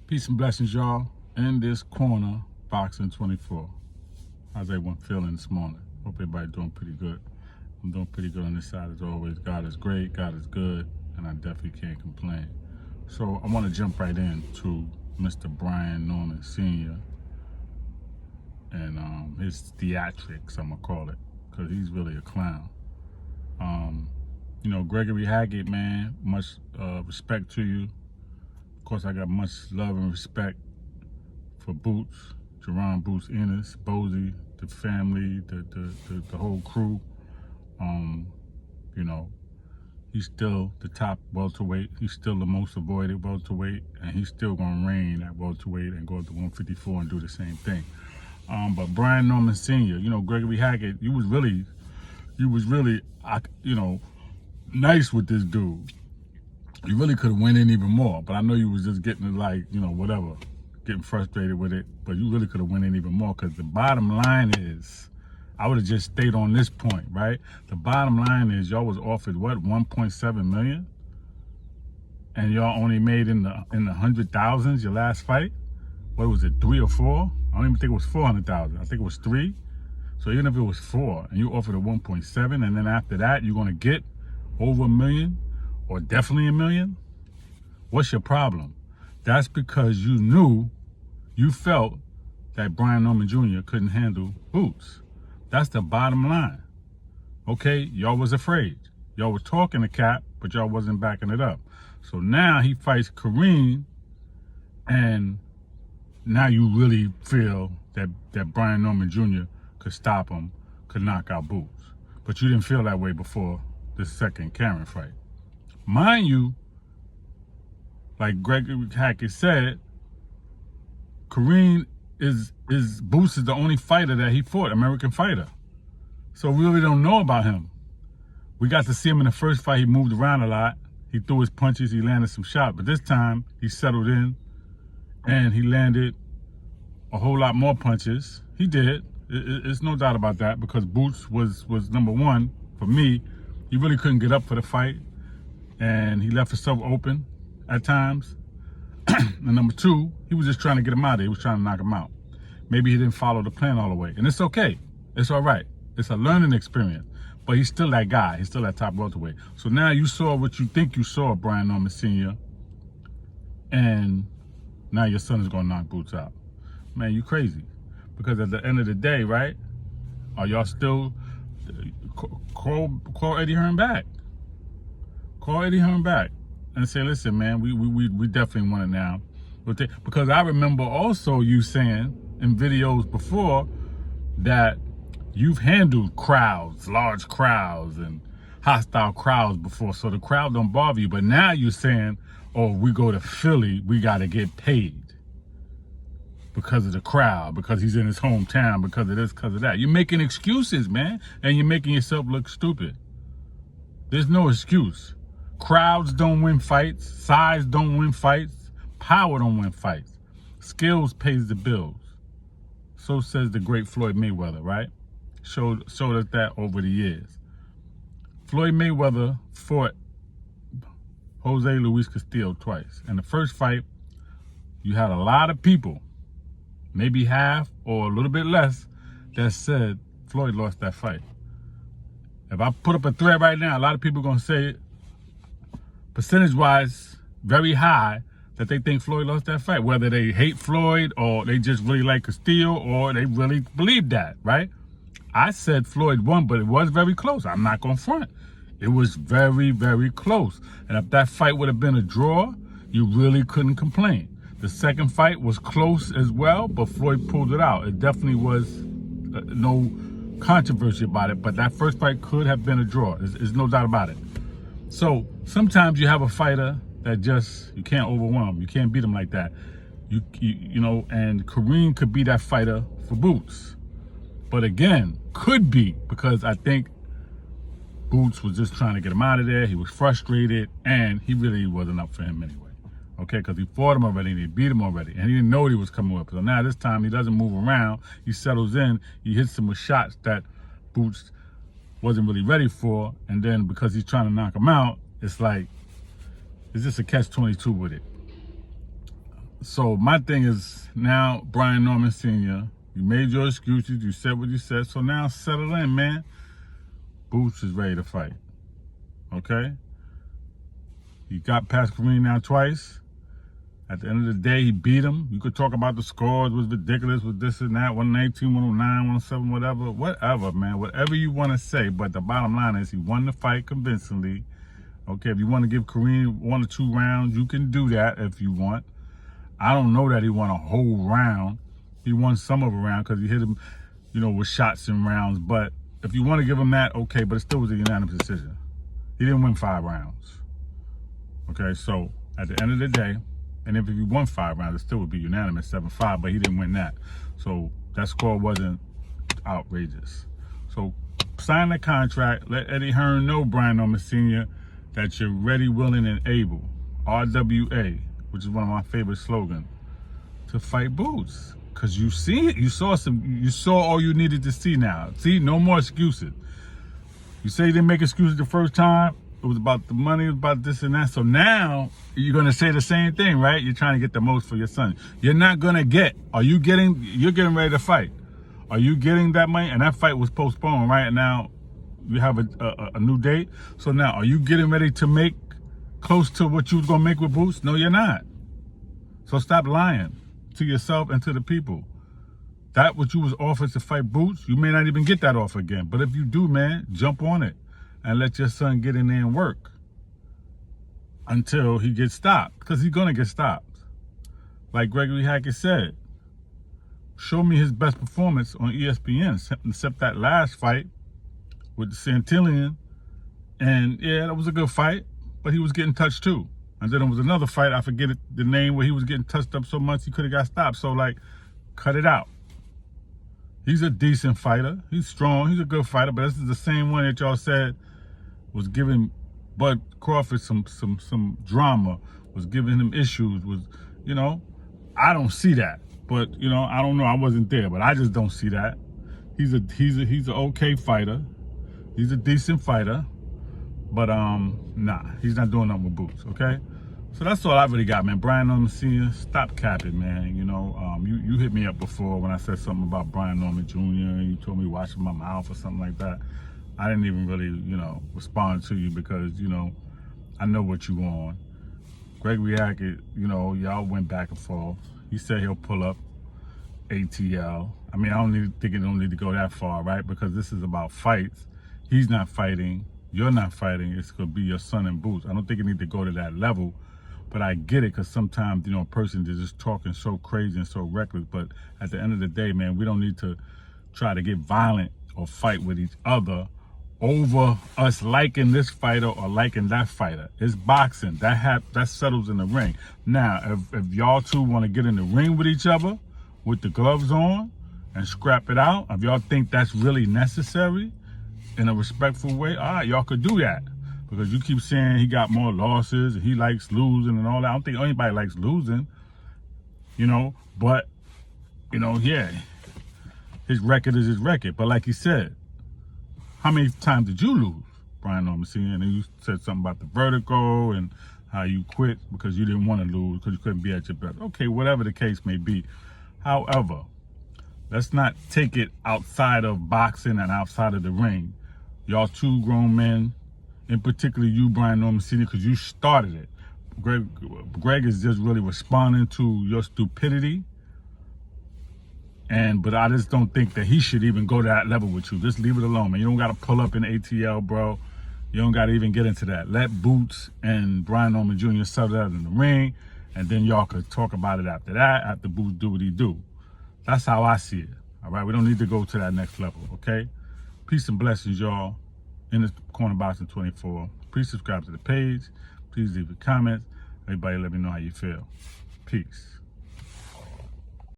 Peace and blessings, y'all. In this corner, Boxing 24. How's everyone feeling this morning? Hope everybody doing pretty good. I'm doing pretty good on this side as always. God is great, God is good, and I definitely can't complain. So I want to jump right into Mr. Brian Norman Sr. and his theatrics, I'm going to call it, because he's really a clown. Gregory Hackett, man, much respect to you. Of course, I got much love and respect for Boots, Jerron Boots Ennis, Bozy, the family, the whole crew. He's still the top welterweight. He's still the most avoided welterweight, and he's still gonna reign at welterweight and go up to 154 and do the same thing. But Brian Norman Sr., Gregory Hackett, you was really, nice with this dude. You really could have went in even more, but I know you was just getting whatever, getting frustrated with it, but you really could have went in even more, because the bottom line is, I would have just stayed on this point, right? The bottom line is y'all was offered, what, 1.7 million? And y'all only made in the hundred thousands your last fight? What was it, 3 or 4? I don't even think it was 400,000. I think it was 3. So even if it was 4 and you offered a 1.7, and then after that you're gonna get over $1 million, or definitely $1 million, what's your problem? That's because you felt that Brian Norman Jr. couldn't handle Boots. That's the bottom line. Okay, y'all was afraid. Y'all was talking to Cap, but y'all wasn't backing it up. So now he fights Kareem, and now you really feel that Brian Norman Jr. could stop him, could knock out Boots. But you didn't feel that way before the second Karen fight. Mind you, like Gregory Hackett said, Kareem is Boots is the only fighter that he fought, American fighter. So we really don't know about him. We got to see him in the first fight. He moved around a lot. He threw his punches. He landed some shots. But this time, he settled in, and he landed a whole lot more punches. He did. It's no doubt about that, because Boots was number one for me. He really couldn't get up for the fight, and he left himself open at times. And number two, he was just trying to get him out of there. He was trying to knock him out. Maybe he didn't follow the plan all the way. And it's okay. It's all right. It's a learning experience. But he's still that guy. He's still that top welterweight. So now you saw what you think you saw, Brian Norman Sr., and now your son is going to knock Boots out. Man, you crazy. Because at the end of the day, right, are y'all still... Call Eddie Hearn back. Call Eddie Hearn back and say, listen, man, we definitely want it now. Because I remember also you saying in videos before that you've handled crowds, large crowds and hostile crowds before, so the crowd don't bother you. But now you're saying, oh, we go to Philly, we got to get paid because of the crowd, because he's in his hometown, because of this, because of that. You're making excuses, man, and you're making yourself look stupid. There's no excuse. Crowds don't win fights. Size don't win fights. Power don't win fights. Skills pays the bills. So says the great Floyd Mayweather, right? Showed us that over the years. Floyd Mayweather fought Jose Luis Castillo twice. In the first fight, you had a lot of people, maybe half or a little bit less, that said Floyd lost that fight. If I put up a thread right now, a lot of people are going to say, percentage-wise, very high, that they think Floyd lost that fight. Whether they hate Floyd or they just really like Castillo or they really believe that, right? I said Floyd won, but it was very close. I'm not going to front. It was very, very close. And if that fight would have been a draw, you really couldn't complain. The second fight was close as well, but Floyd pulled it out. It definitely was no controversy about it, but that first fight could have been a draw. There's no doubt about it. So sometimes you have a fighter that just, you can't overwhelm. You can't beat him like that. And Kareem could be that fighter for Boots. But again, could be, because I think Boots was just trying to get him out of there. He was frustrated, and he really wasn't up for him anyway. Okay, because he fought him already, and he beat him already, and he didn't know what he was coming with. So now this time he doesn't move around. He settles in. He hits him with shots that Boots wasn't really ready for, and then because he's trying to knock him out, it's like, it's just a catch-22 with it. So my thing is now, Brian Norman Sr., you made your excuses, you said what you said, so now settle in, man. Boots is ready to fight. Okay? He got past Kareem now twice. At the end of the day, he beat him. You could talk about the scores, was ridiculous, was this and that, 119, 109, 107, whatever, man. Whatever you want to say, but the bottom line is he won the fight convincingly. Okay, if you want to give Kareem 1 or 2 rounds, you can do that if you want. I don't know that he won a whole round. He won some of a round because he hit him, with shots and rounds. But if you want to give him that, okay, but it still was a unanimous decision. He didn't win 5 rounds. Okay, so at the end of the day, and if he won 5 rounds, it still would be unanimous, 7-5, but he didn't win that. So that score wasn't outrageous. So sign the contract, let Eddie Hearn know, Brian Norman Sr., that you're ready, willing, and able, RWA, which is one of my favorite slogans, to fight Boots. Because you see it, you saw all you needed to see now. See, no more excuses. You say you didn't make excuses the first time. It was about the money, it was about this and that. So now you're going to say the same thing, right? You're trying to get the most for your son. You're not going to get. You're getting ready to fight. Are you getting that money? And that fight was postponed, right? Now you have a new date. So now, are you getting ready to make close to what you was going to make with Boots? No, you're not. So stop lying to yourself and to the people. That what you was offered to fight Boots, you may not even get that offer again. But if you do, man, jump on it. And let your son get in there and work until he gets stopped, because he's going to get stopped. Like Gregory Hackett said, show me his best performance on ESPN, except that last fight with the Santillan. And yeah, that was a good fight, but he was getting touched too. And then there was another fight, I forget the name, where he was getting touched up so much he could have got stopped. So, cut it out. He's a decent fighter. He's strong. He's a good fighter, but this is the same one that y'all said was giving Bud Crawford some drama, was giving him issues, I don't see that. But, I don't know, I wasn't there, but I just don't see that. He's an okay fighter. He's a decent fighter. But nah, he's not doing nothing with Boots, okay? So that's all I really got, man. Brian Norman Sr., stop capping, man. You hit me up before when I said something about Brian Norman Jr. and you told me watching my mouth or something like that. I didn't even really, respond to you because, I know what you on. Gregory Hackett, y'all went back and forth. He said he'll pull up ATL. I mean, I think it don't need to go that far, right? Because this is about fights. He's not fighting. You're not fighting. It's going to be your son and Boots. I don't think it need to go to that level. But I get it, because sometimes, a person is just talking so crazy and so reckless. But at the end of the day, man, we don't need to try to get violent or fight with each other over us liking this fighter or liking that fighter. It's boxing. That settles in the ring. Now, if y'all two want to get in the ring with each other with the gloves on and scrap it out, if y'all think that's really necessary in a respectful way, all right, y'all could do that. Because you keep saying he got more losses and he likes losing and all that. I don't think anybody likes losing, but, yeah, his record is his record. But like he said, how many times did you lose, Brian Norman Sr.? And then you said something about the vertigo and how you quit because you didn't want to lose because you couldn't be at your best. Okay, whatever the case may be. However, let's not take it outside of boxing and outside of the ring. Y'all two grown men, in particular you, Brian Norman Sr., because you started it. Greg is just really responding to your stupidity. But I just don't think that he should even go to that level with you. Just leave it alone, man. You don't got to pull up in ATL, bro. You don't got to even get into that. Let Boots and Brian Norman Jr. settle that in the ring, and then y'all could talk about it after that, after Boots do what he do. That's how I see it, all right? We don't need to go to that next level, okay? Peace and blessings, y'all. In the Corner Boxing 24. Please subscribe to the page. Please leave a comment. Everybody let me know how you feel. Peace.